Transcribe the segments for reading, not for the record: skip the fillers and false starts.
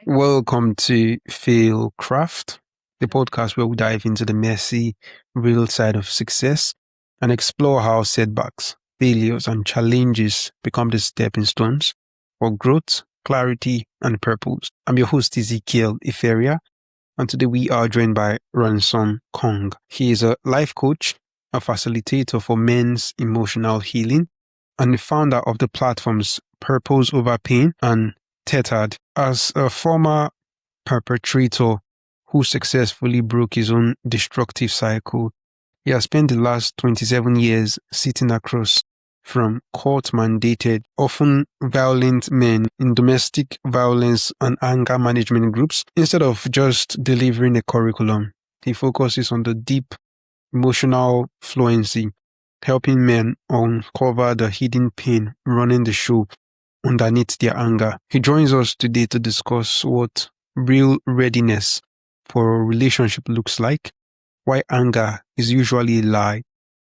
Welcome to FailCraft, the podcast where we dive into the messy, real side of success and explore how setbacks, failures, and challenges become the stepping stones for growth, clarity, and purpose. I'm your host, Ezekiel, and today we are joined by Ransom Kong. He is a life coach, a facilitator for men's emotional healing, and the founder of the platforms Purpose Over Pain and Tethered. As a former perpetrator who successfully broke his own destructive cycle, he has spent the last 27 years sitting across from court-mandated, often violent men in domestic violence and anger management groups. Instead of just delivering a curriculum, he focuses on the deep emotional fluency, helping men uncover the hidden pain running the show underneath their anger. He joins us today to discuss what real readiness for a relationship looks like, why anger is usually a lie,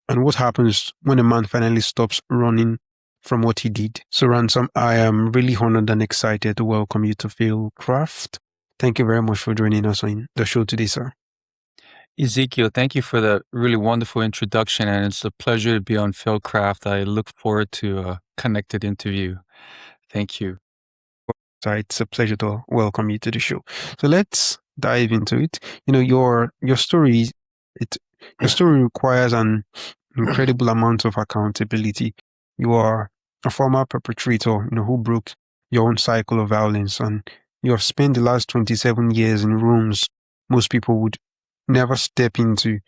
and what happens when a man finally stops running from what he did. So Ransom, I am really honored and excited to welcome you to FailCraft. Thank you very much for joining us on the show today, sir. Ezekiel, thank you for that really wonderful introduction, and it's a pleasure to be on FailCraft. I look forward to a connected interview. Thank you. So it's a pleasure to welcome you to the show. So let's dive into it. Your story, your story requires an incredible amount of accountability. You are a former perpetrator, who broke your own cycle of violence, and you have spent the last 27 years in rooms most people would never step into,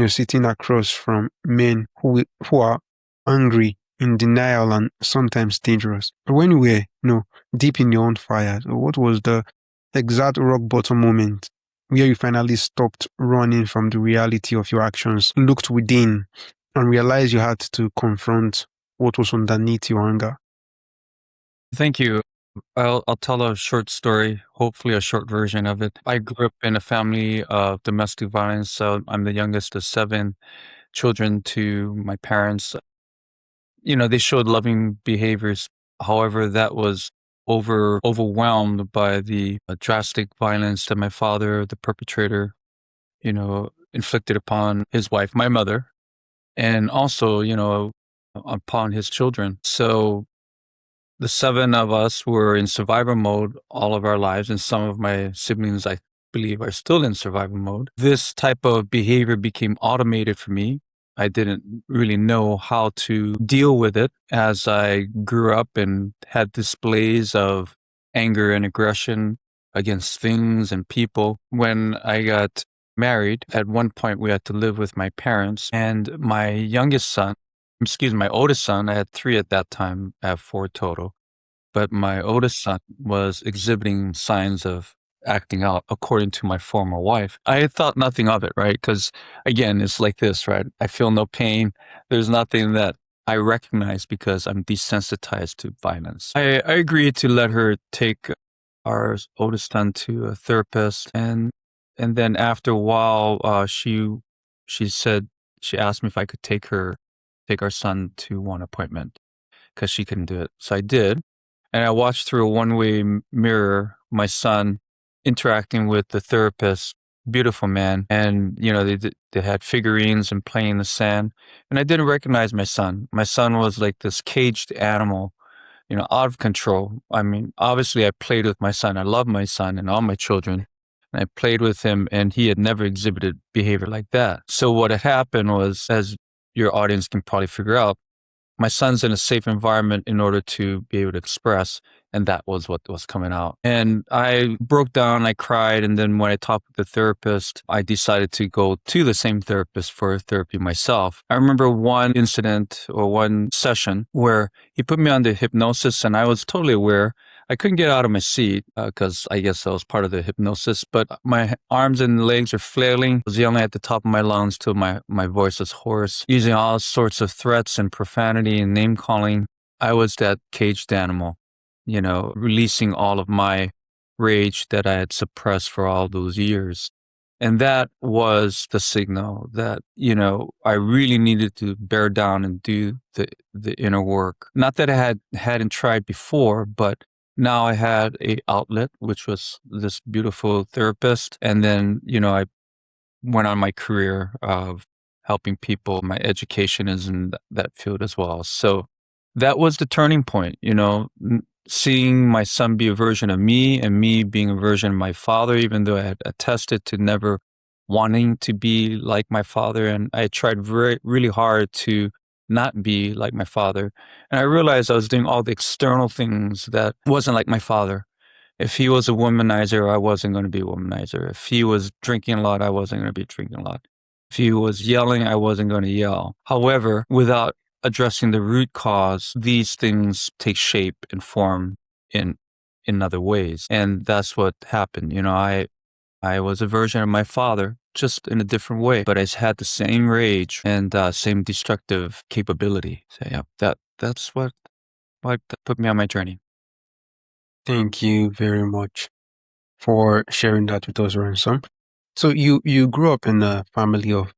sitting across from men who are angry, in denial, and sometimes dangerous. But when you were, deep in your own fire, what was the exact rock bottom moment where you finally stopped running from the reality of your actions, looked within, and realized you had to confront what was underneath your anger? Thank you. I'll tell a short story, hopefully a short version of it. I grew up in a family of domestic violence. So I'm the youngest of 7 children to my parents. They showed loving behaviors. However, that was overwhelmed by the drastic violence that my father, the perpetrator, inflicted upon his wife, my mother, and also, upon his children. So the 7 of us were in survival mode all of our lives, and some of my siblings, I believe, are still in survival mode. This type of behavior became automated for me. I didn't really know how to deal with it as I grew up and had displays of anger and aggression against things and people. When I got married, at one point we had to live with my parents, and my oldest son, I had 3 at that time, I have 4 total, but my oldest son was exhibiting signs of acting out according to my former wife. I thought nothing of it, right? Because again, it's like this, right? I feel no pain. There's nothing that I recognize because I'm desensitized to violence. I agreed to let her take our oldest son to a therapist, and then after a while, she asked me if I could take our son to one appointment because she couldn't do it. So I did. And I watched through a one-way mirror my son interacting with the therapist, beautiful man. And, they had figurines and playing in the sand. And I didn't recognize my son. My son was like this caged animal, out of control. I mean, obviously I played with my son. I love my son and all my children. And I played with him, and he had never exhibited behavior like that. So what had happened was, as your audience can probably figure out, my son's in a safe environment in order to be able to express, and that was what was coming out. And I broke down, I cried, and then when I talked with the therapist, I decided to go to the same therapist for therapy myself. I remember one incident or one session where he put me under hypnosis, and I was totally aware. I couldn't get out of my seat because I guess that was part of the hypnosis, but my arms and legs are flailing. I was yelling at the top of my lungs till my voice was hoarse, using all sorts of threats and profanity and name calling. I was that caged animal, releasing all of my rage that I had suppressed for all those years. And that was the signal that, I really needed to bear down and do the inner work. Not that I hadn't tried before, but Now I had a outlet, which was this beautiful therapist. And then, I went on my career of helping people. My education is in that field as well. So that was the turning point, seeing my son be a version of me and me being a version of my father, even though I had attested to never wanting to be like my father. And I tried really hard to not be like my father. And I realized I was doing all the external things that wasn't like my father. If he was a womanizer, I wasn't going to be a womanizer. If he was drinking a lot, I wasn't going to be drinking a lot. If he was yelling, I wasn't going to yell. However, without addressing the root cause, these things take shape and form in other ways. And that's what happened. I was a version of my father, just in a different way, but I had the same rage and same destructive capability. So yeah, that's what put me on my journey. Thank you very much for sharing that with us, Ransom. So you grew up in a family of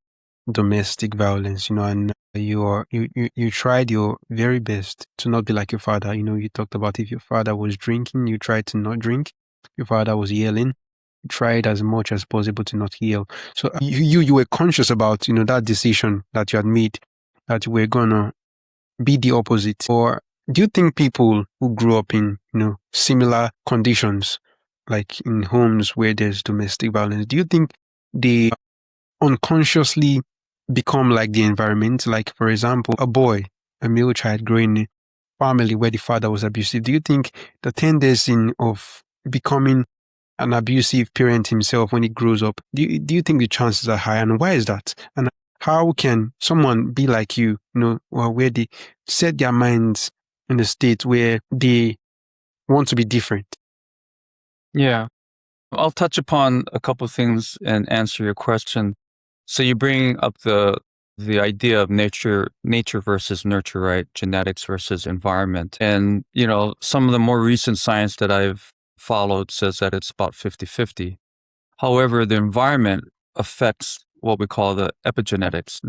domestic violence, and you tried your very best to not be like your father. You talked about if your father was drinking, you tried to not drink. Your father was yelling, you tried as much as possible to not yell. So you were conscious about that decision that you had made, that you were gonna be the opposite. Or do you think people who grew up in similar conditions, like in homes where there's domestic violence, do you think they unconsciously become like the environment? Like, for example, a male child growing in a family where the father was abusive, do you think the tendency of becoming an abusive parent himself when he grows up, do you think the chances are high? And why is that? And how can someone be like or where they set their minds in a state where they want to be different? Yeah. I'll touch upon a couple of things and answer your question. So you bring up the idea of nature versus nurture, right? Genetics versus environment. And, some of the more recent science that I've followed says that it's about 50-50. However, the environment affects what we call the epigenetics.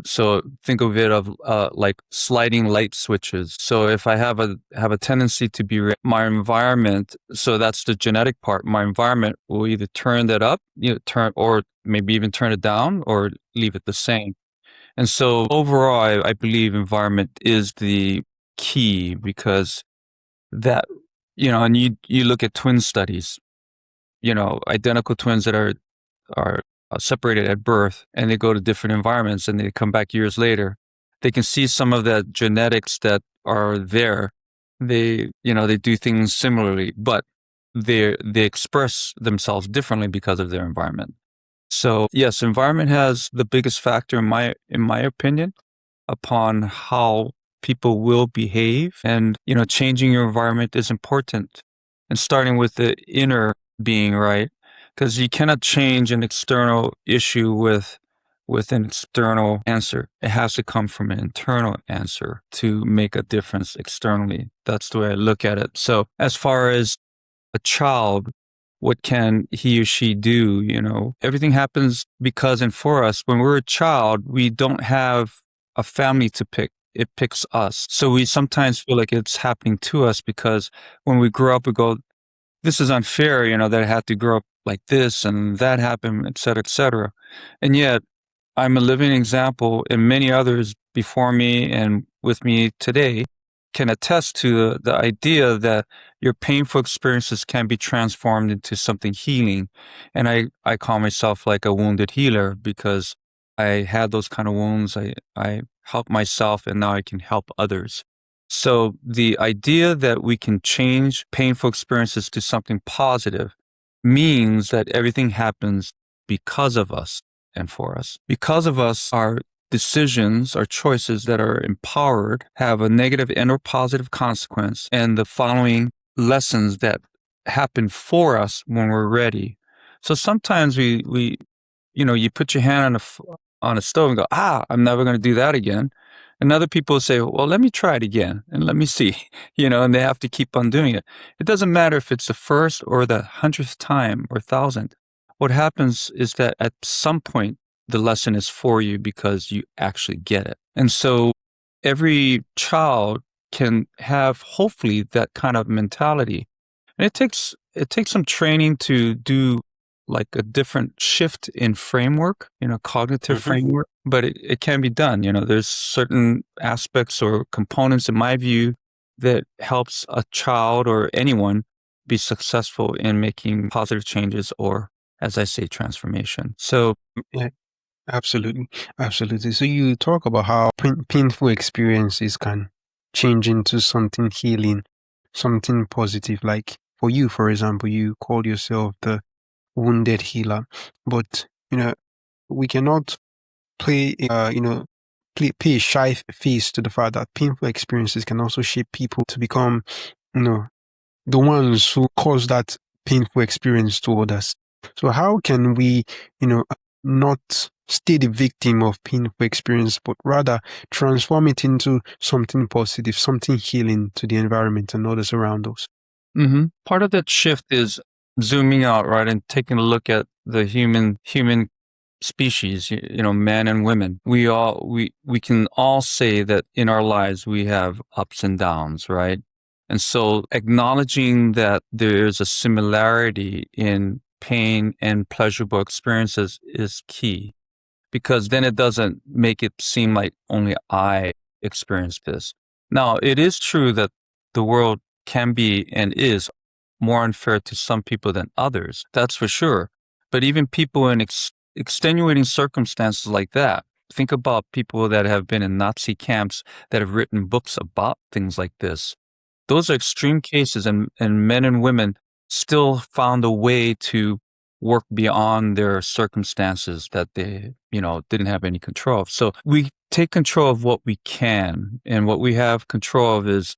So think of it of like sliding light switches. So if I have a tendency to be my environment, so that's the genetic part. My environment will either turn that up, turn, or maybe even turn it down, or leave it the same. And so overall, I believe environment is the key, because that, and you look at twin studies, identical twins that are separated at birth, and they go to different environments and they come back years later, they can see some of the genetics that are there. They do things similarly, but they express themselves differently because of their environment. So yes, environment has the biggest factor in my opinion upon how people will behave. And changing your environment is important, and starting with the inner being, right? Because you cannot change an external issue with an external answer. It has to come from an internal answer to make a difference externally. That's the way I look at it. So as far as a child, what can he or she do? Everything happens because and for us. When we're a child, we don't have a family to pick. It picks us. So we sometimes feel like it's happening to us, because when we grow up, we go, this is unfair, that I had to grow up like this and that happened, et cetera, et cetera. And yet I'm a living example, and many others before me and with me today can attest to the idea that your painful experiences can be transformed into something healing. And I call myself like a wounded healer, because I had those kind of wounds. I helped myself, and now I can help others. So the idea that we can change painful experiences to something positive means that everything happens because of us and for us. Because of us, our decisions, our choices that are empowered have a negative and or positive consequence, and the following lessons that happen for us when we're ready. So sometimes we you put your hand on a stove and go, I'm never going to do that again. And other people say, well, let me try it again and let me see, and they have to keep on doing it. It doesn't matter if it's the first or the 100th time or 1,000th. What happens is that at some point, the lesson is for you because you actually get it. And so every child can have hopefully that kind of mentality. And it takes some training to do like a different shift in framework, cognitive framework, but it can be done. There's certain aspects or components in my view that helps a child or anyone be successful in making positive changes or, as I say, transformation. So Yeah, absolutely. Absolutely. So you talk about how painful experiences can change into something healing, something positive. Like for you, for example, you called yourself the wounded healer, but we cannot play, pay a shy face to the fact that painful experiences can also shape people to become, you know, the ones who cause that painful experience to others. So how can we, not stay the victim of painful experience, but rather transform it into something positive, something healing to the environment and others around us? part of that shift is zooming out, right, and taking a look at the human species, men and women. We can all say that in our lives we have ups and downs, right? And so acknowledging that there's a similarity in pain and pleasurable experiences is key, because then it doesn't make it seem like only I experienced this. Now, it is true that the world can be and is more unfair to some people than others. That's for sure. But even people in extenuating circumstances like that, think about people that have been in Nazi camps that have written books about things like this. Those are extreme cases, and men and women still found a way to work beyond their circumstances that they, didn't have any control of. So we take control of what we can, and what we have control of is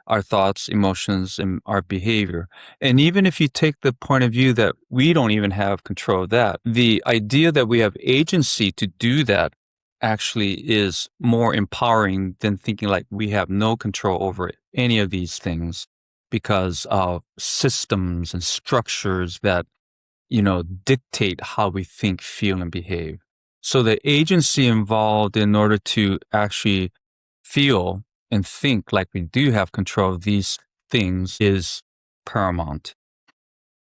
our thoughts, emotions, and our behavior. And even if you take the point of view that we don't even have control of that, the idea that we have agency to do that actually is more empowering than thinking like we have no control over any of these things because of systems and structures that, dictate how we think, feel, and behave. So the agency involved in order to actually feel and think like we do have control of these things is paramount,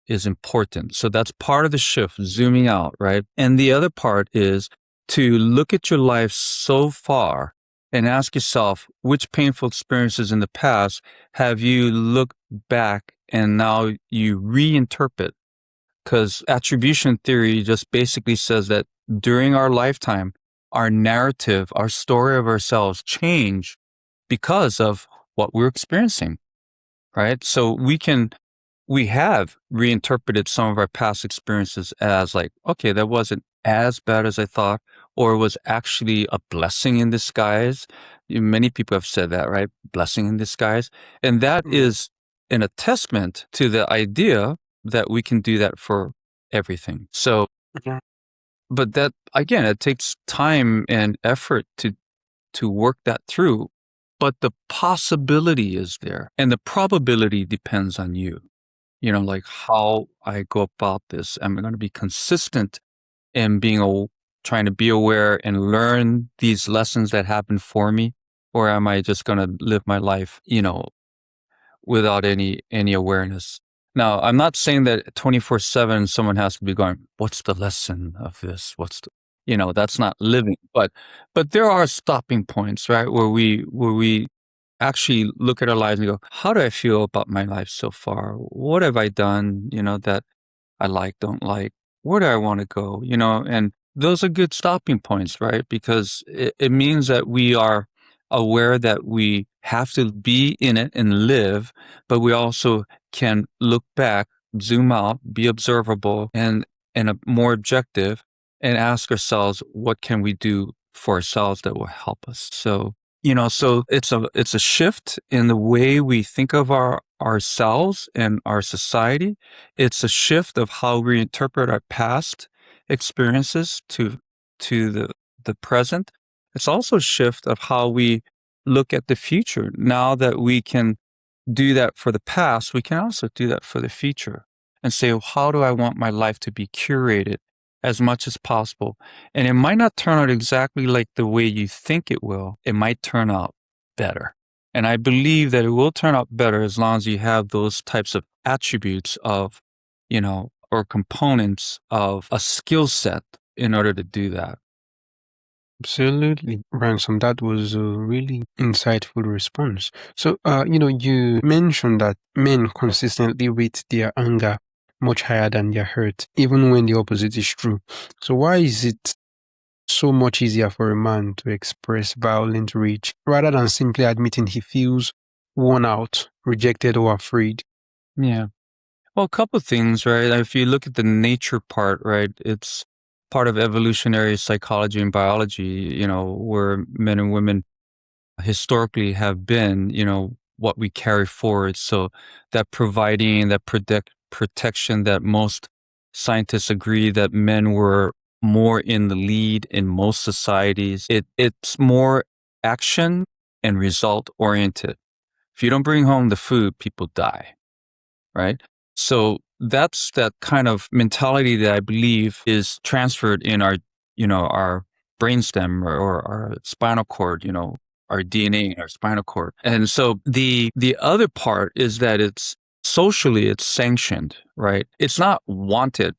is important. So that's part of the shift, zooming out, right? And the other part is to look at your life so far and ask yourself, which painful experiences in the past have you looked back and now you reinterpret? Because attribution theory just basically says that during our lifetime, our narrative, our story of ourselves change because of what we're experiencing, right? So we have reinterpreted some of our past experiences as like, okay, that wasn't as bad as I thought, or it was actually a blessing in disguise. Many people have said that, right? Blessing in disguise. And that is an attestament to the idea that we can do that for everything. So, Yeah. but that, again, it takes time and effort to work that through. But the possibility is there, and the probability depends on you. Like how I go about this. Am I going to be consistent in trying to be aware and learn these lessons that happen for me? Or am I just going to live my life, without any awareness? Now, I'm not saying that 24/7 someone has to be going, what's the lesson of this? That's not living. But there are stopping points, right? Where we actually look at our lives and go, how do I feel about my life so far? What have I done, that I like, don't like? Where do I want to go? And those are good stopping points, right? Because it means that we are aware that we have to be in it and live, but we also can look back, zoom out, be observable and a more objective, and ask ourselves, what can we do for ourselves that will help us? So it's a shift in the way we think of ourselves and our society. It's a shift of how we interpret our past experiences to the present. It's also a shift of how we look at the future. Now that we can do that for the past, we can also do that for the future and say, well, how do I want my life to be curated as much as possible? And it might not turn out exactly like the way you think it will. It might turn out better. And I believe that it will turn out better as long as you have those types of attributes of, or components of a skill set in order to do that. Absolutely, Ransom. That was a really insightful response. So, you mentioned that men consistently rate their anger much higher than their hurt, even when the opposite is true. So, why is it so much easier for a man to express violent rage rather than simply admitting he feels worn out, rejected, or afraid? Yeah. Well, a couple of things, right? If you look at the nature part, right, it's part of evolutionary psychology and biology, where men and women historically have been, what we carry forward. So that providing, that protection that most scientists agree that men were more in the lead in most societies. It's more action and result oriented. If you don't bring home the food, people die, right? So that's that kind of mentality that I believe is transferred in our brainstem or our spinal cord, our DNA in our spinal cord. And so the other part is that it's sanctioned, right? It's not wanted.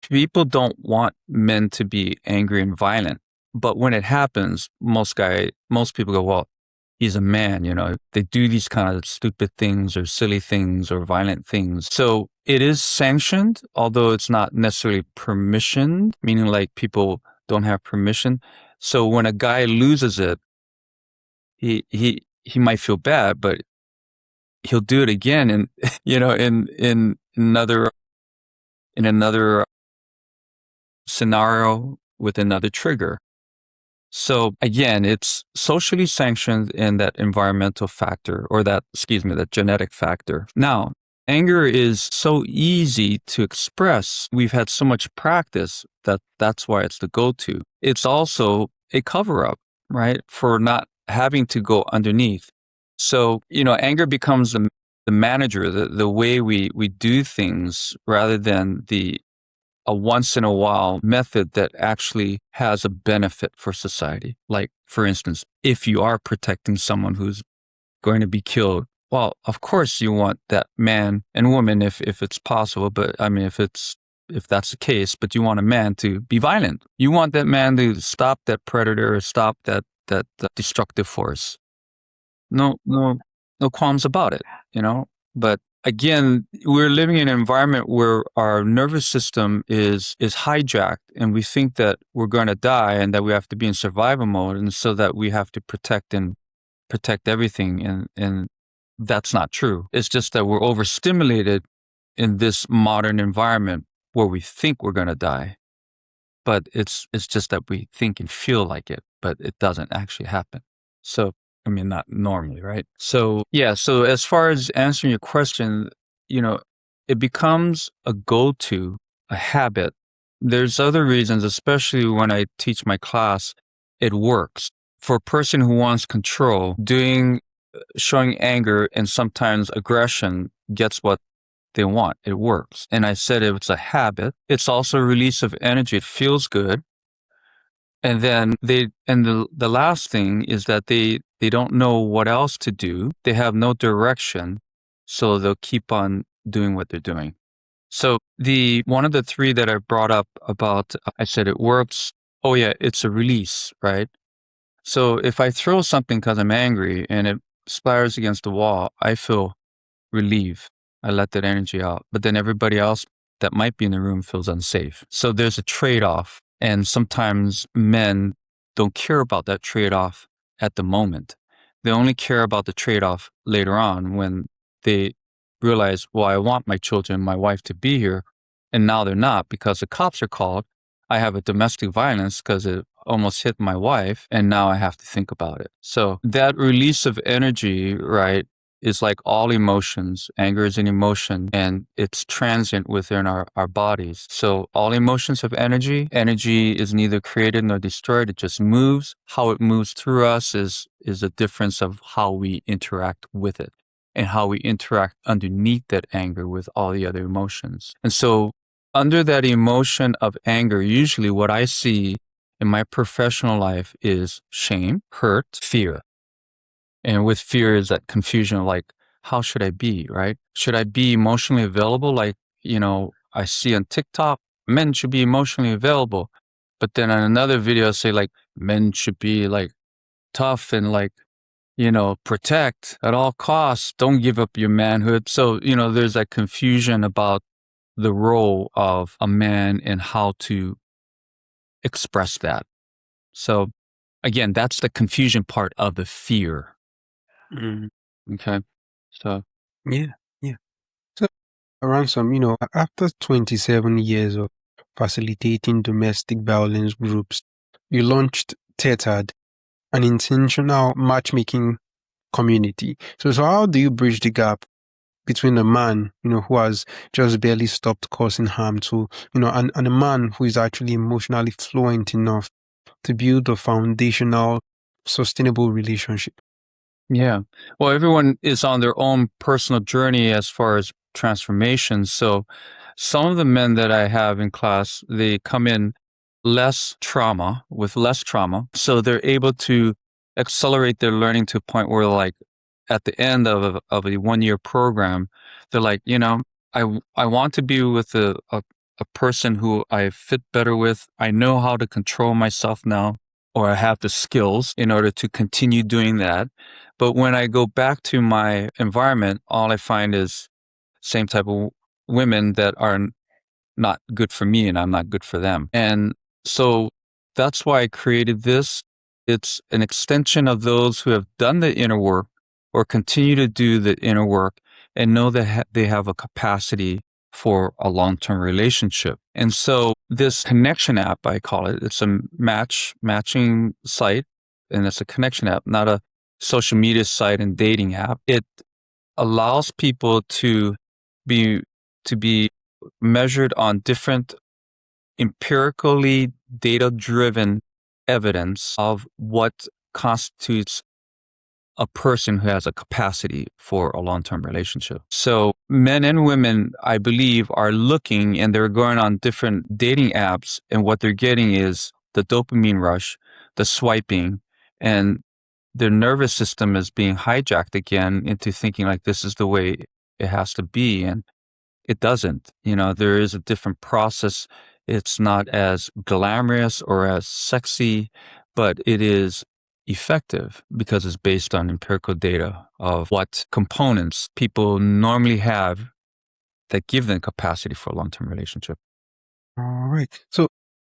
People don't want men to be angry and violent. But when it happens, most people go, well, he's a man, they do these kind of stupid things or silly things or violent things. So it is sanctioned, although it's not necessarily permissioned, meaning like people don't have permission. So when a guy loses it, he might feel bad, but he'll do it again and in another scenario with another trigger. So again, it's socially sanctioned in that environmental factor or that genetic factor. Now, anger is so easy to express. We've had so much practice that's why it's the go-to. It's also a cover-up, right? For not having to go underneath. So, anger becomes the manager, the way we do things rather than a once in a while method that actually has a benefit for society. Like, for instance, if you are protecting someone who's going to be killed, well, of course you want that man and woman, if it's possible, but I mean, if that's the case, but you want a man to be violent. You want that man to stop that predator or stop that destructive force. No qualms about it, but again, we're living in an environment where our nervous system is hijacked and we think that we're going to die and that we have to be in survival mode. And so that we have to protect everything. And that's not true. It's just that we're overstimulated in this modern environment where we think we're going to die. But it's just that we think and feel like it, but it doesn't actually happen. So, I mean, not normally, right? So, yeah. So as far as answering your question, it becomes a go-to, a habit. There's other reasons, especially when I teach my class, it works. For a person who wants control, showing anger and sometimes aggression gets what they want. It works. And I said it's a habit. It's also a release of energy. It feels good. And then the last thing is that they don't know what else to do. They have no direction. So they'll keep on doing what they're doing. So one of the three that I brought up about, I said it works. Oh yeah, it's a release, right? So if I throw something because I'm angry and it splatters against the wall, I feel relief. I let that energy out. But then everybody else that might be in the room feels unsafe. So there's a trade-off. And sometimes men don't care about that trade-off at the moment. They only care about the trade-off later on when they realize, well, I want my children, my wife to be here. And now they're not because the cops are called. I have a domestic violence because it almost hit my wife. And now I have to think about it. So that release of energy, right, is like all emotions. Anger is an emotion and it's transient within our bodies. So all emotions have energy. Energy is neither created nor destroyed. It just moves. How it moves through us is a difference of how we interact with it and how we interact underneath that anger with all the other emotions. And so under that emotion of anger, usually what I see in my professional life is shame, hurt, fear. And with fear is that confusion of like, how should I be, right? Should I be emotionally available? Like, I see on TikTok, men should be emotionally available. But then on another video, say like, men should be like tough and like, protect at all costs. Don't give up your manhood. So, there's that confusion about the role of a man and how to express that. So again, that's the confusion part of the fear. Mm. Okay. So Yeah, yeah. So, Ransom, after 27 years of facilitating domestic violence groups, you launched Tethered, an intentional matchmaking community. So how do you bridge the gap between a man, who has just barely stopped causing harm to, and a man who is actually emotionally fluent enough to build a foundational, sustainable relationship? yeah. Well, everyone is on their own personal journey as far as transformation. So some of the men that I have in class, they come in with less trauma. So they're able to accelerate their learning to a point where like at the end of a 1 year program, they're like, I want to be with a person who I fit better with. I know how to control myself now, or I have the skills in order to continue doing that. But when I go back to my environment, all I find is same type of women that are not good for me and I'm not good for them. And so that's why I created this. It's an extension of those who have done the inner work or continue to do the inner work and know that they have a capacity for a long-term relationship. And so this connection app, I call it, it's a matching site, and it's a connection app, not a social media site and dating app. It allows people be to be measured on different empirically data-driven evidence of what constitutes a person who has a capacity for a long-term relationship. So men and women, I believe, are looking and they're going on different dating apps, and what they're getting is the dopamine rush, the swiping, and their nervous system is being hijacked again into thinking like this is the way it has to be. And it doesn't. There is a different process. It's not as glamorous or as sexy, but it is effective because it's based on empirical data of what components people normally have that give them capacity for a long-term relationship. All right. So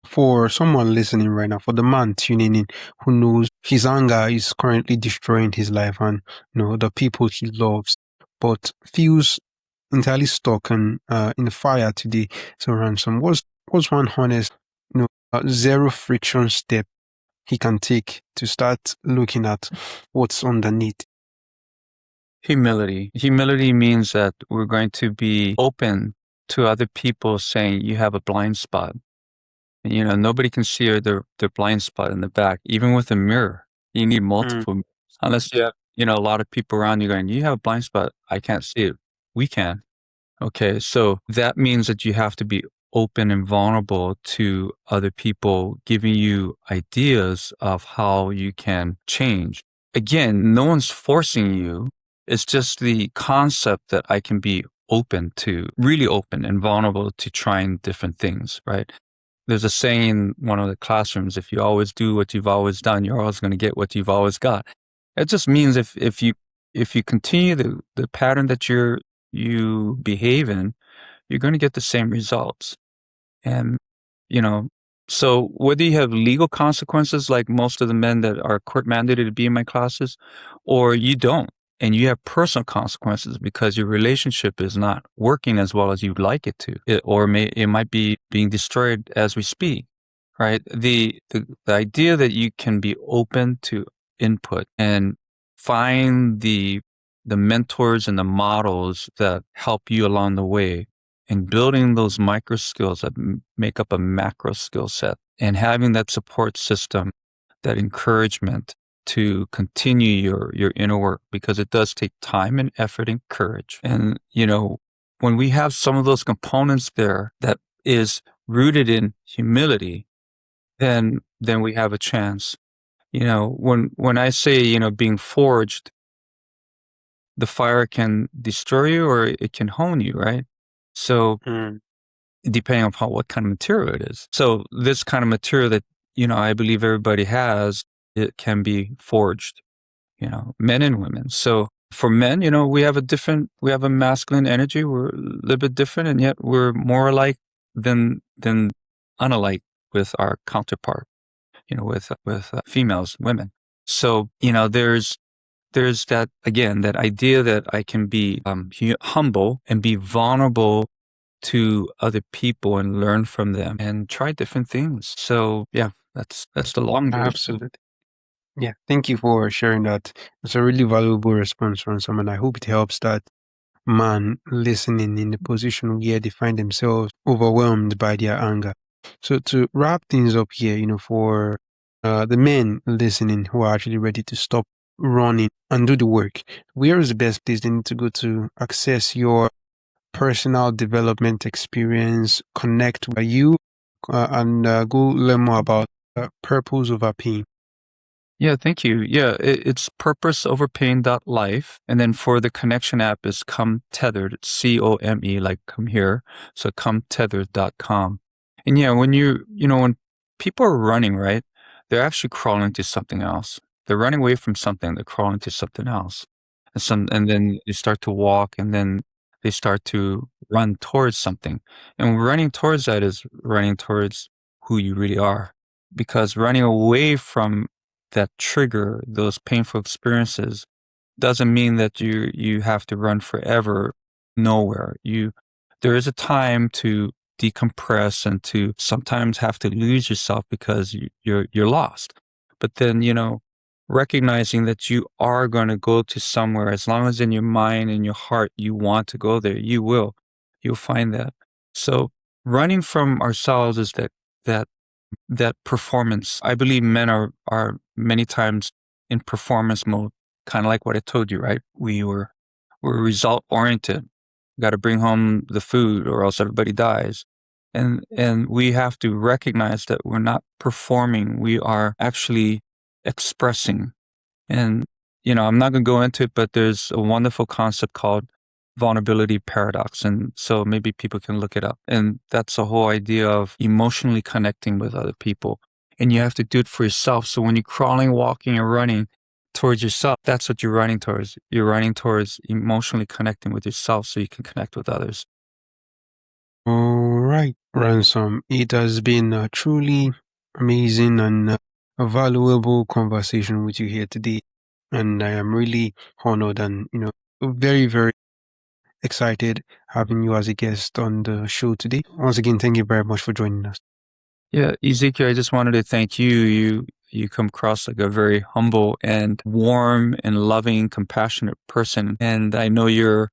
for someone listening right now, for the man tuning in who knows his anger is currently destroying his life and the people he loves, but feels entirely stuck and in the fire today. So Ransom, what's one honest, zero friction step he can take to start looking at what's underneath? Humility. Humility means that we're going to be open to other people saying you have a blind spot. Nobody can see their blind spot in the back, even with a mirror. You need multiple, unless you have, a lot of people around you going, you have a blind spot. I can't see it. We can. Okay. So that means that you have to be open and vulnerable to other people giving you ideas of how you can change. Again, no one's forcing you. It's just the concept that I can be open to, really open and vulnerable to trying different things, right? There's a saying in one of the classrooms, if you always do what you've always done, you're always going to get what you've always got. It just means if you continue the pattern that you behave in, you're going to get the same results. And, so whether you have legal consequences like most of the men that are court mandated to be in my classes, or you don't, and you have personal consequences because your relationship is not working as well as you'd like it to, it might be being destroyed as we speak, right? The idea that you can be open to input and find the mentors and the models that help you along the way and building those micro skills that make up a macro skill set and having that support system, that encouragement to continue your inner work, because it does take time and effort and courage. And, when we have some of those components there that is rooted in humility, then we have a chance. When I say, being forged, the fire can destroy you or it can hone you, right? So Mm. depending upon what kind of material it is. So this kind of material that, I believe everybody has, it can be forged, men and women. So for men, we have a masculine energy. We're a little bit different, and yet we're more alike than unalike with our counterpart, with females, women. So, there's that, again, that idea that I can be humble and be vulnerable to other people and learn from them and try different things. So yeah, that's the long version. Absolutely. Yeah. Thank you for sharing that. It's a really valuable response from someone. I hope it helps that man listening in the position where they find themselves overwhelmed by their anger. So to wrap things up here, for the men listening who are actually ready to stop running and do the work, where is the best place they need to go to access your personal development experience, connect with you, and go learn more about purpose over pain? Yeah, thank you. Yeah, it's purposeoverpain.life. And then for the connection app is Come Tethered, COME, like come here. So cometethered.com. And yeah, when people are running, right, they're actually crawling to something else. They're running away from something, they're crawling to something else. And then they start to walk and then they start to run towards something. And running towards that is running towards who you really are. Because running away from that trigger those painful experiences doesn't mean that you have to run forever nowhere. There is a time to decompress and to sometimes have to lose yourself because you're lost. But then, recognizing that you are going to go to somewhere, as long as in your mind and your heart you want to go there, you'll find that. So running from ourselves is that performance. I believe men are many times in performance mode, kind of like what I told you, right? We're result oriented. Got to bring home the food or else everybody dies. And we have to recognize that we're not performing. We are actually expressing. And, I'm not going to go into it, but there's a wonderful concept called vulnerability paradox. And so maybe people can look it up. And that's the whole idea of emotionally connecting with other people. And you have to do it for yourself. So when you're crawling, walking, and running towards yourself, that's what you're running towards. You're running towards emotionally connecting with yourself so you can connect with others. All right, Ransom. It has been a truly amazing and a valuable conversation with you here today. And I am really honored and, very, very excited having you as a guest on the show today. Once again, thank you very much for joining us. Yeah, Ezekiel, I just wanted to thank you. You come across like a very humble and warm and loving, compassionate person. And I know your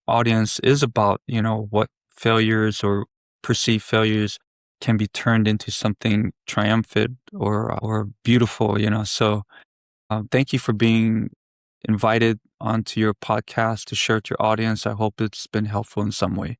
audience is about, what failures or perceived failures can be turned into something triumphant or beautiful, So thank you for being invited onto your podcast to share with your audience. I hope it's been helpful in some way.